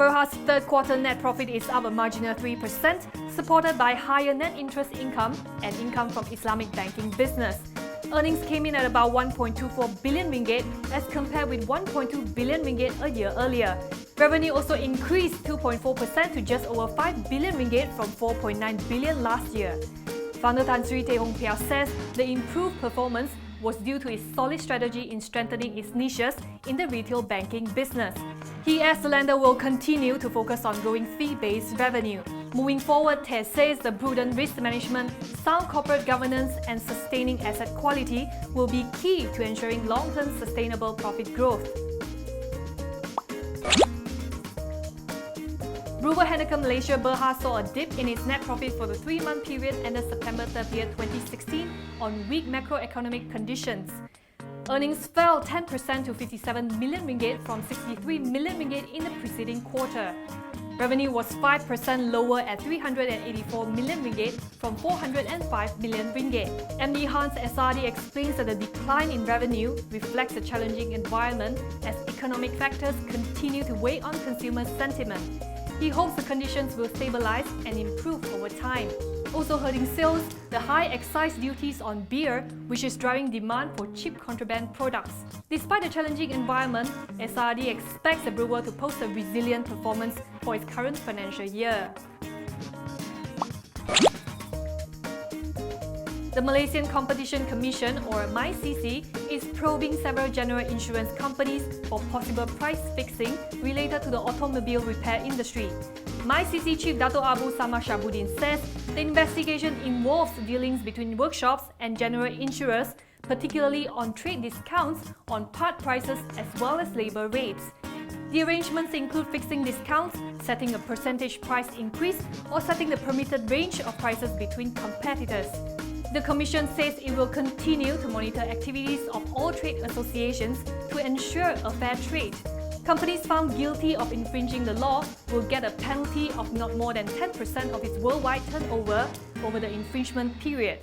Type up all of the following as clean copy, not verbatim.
Berhad's third quarter net profit is up a marginal 3%, supported by higher net interest income and income from Islamic banking business. Earnings came in at about 1.24 billion ringgit as compared with 1.2 billion ringgit a year earlier. Revenue also increased 2.4% to just over 5 billion ringgit from 4.9 billion last year. Founder Tan Sri Tehong Piao says the improved performance was due to its solid strategy in strengthening its niches in the retail banking business. He adds the lender will continue to focus on growing fee-based revenue. Moving forward, Teh says the prudent risk management, sound corporate governance and sustaining asset quality will be key to ensuring long-term sustainable profit growth. Brewer Heineken Malaysia Berhad saw a dip in its net profit for the 3-month period ended September 30, 2016 on weak macroeconomic conditions. Earnings fell 10% to 57 million ringgit from 63 million ringgit in the preceding quarter. Revenue was 5% lower at 384 million ringgit from 405 million ringgit. MD Hans SRD explains that the decline in revenue reflects a challenging environment as economic factors continue to weigh on consumer sentiment. He hopes the conditions will stabilize and improve over time. Also hurting sales, the high excise duties on beer, which is driving demand for cheap contraband products. Despite the challenging environment, SRD expects the brewer to post a resilient performance for its current financial year. The Malaysian Competition Commission, or MyCC, is probing several general insurance companies for possible price fixing related to the automobile repair industry. MyCC Chief Dato' Abu Samar Shabuddin says the investigation involves dealings between workshops and general insurers, particularly on trade discounts on part prices as well as labour rates. The arrangements include fixing discounts, setting a percentage price increase, or setting the permitted range of prices between competitors. The Commission says it will continue to monitor activities of all trade associations to ensure a fair trade. Companies found guilty of infringing the law will get a penalty of not more than 10% of its worldwide turnover over the infringement period.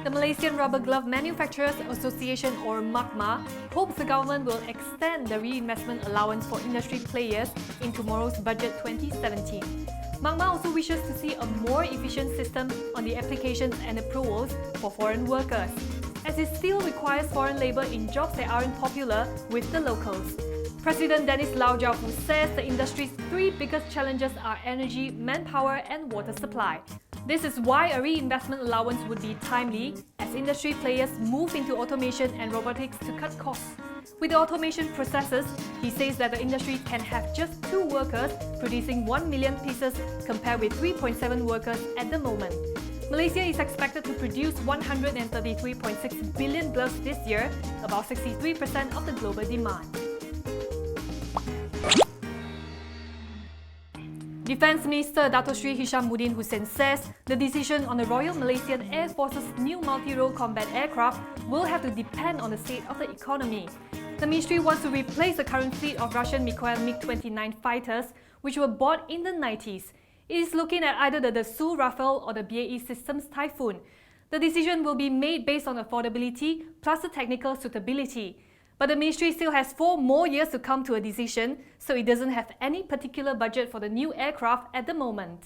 The Malaysian Rubber Glove Manufacturers Association, or MARMA, hopes the government will extend the reinvestment allowance for industry players in tomorrow's Budget 2017. MARMA also wishes to see a more efficient system on the applications and approvals for foreign workers, as it still requires foreign labour in jobs that aren't popular with the locals. President Dennis Lau Jiaofu says the industry's 3 biggest challenges are energy, manpower and water supply. This is why a reinvestment allowance would be timely, as industry players move into automation and robotics to cut costs. With the automation processes, he says that the industry can have just 2 workers producing 1 million pieces compared with 3.7 workers at the moment. Malaysia is expected to produce 133.6 billion gloves this year, about 63% of the global demand. Defence Minister Dato' Sri Hishammuddin Hussein says the decision on the Royal Malaysian Air Force's new multi-role combat aircraft will have to depend on the state of the economy. The ministry wants to replace the current fleet of Russian Mikoil MiG-29 fighters, which were bought in the 90s. It is looking at either the Dassault Rafale or the BAE Systems Typhoon. The decision will be made based on affordability plus the technical suitability. But the ministry still has 4 more years to come to a decision, so it doesn't have any particular budget for the new aircraft at the moment.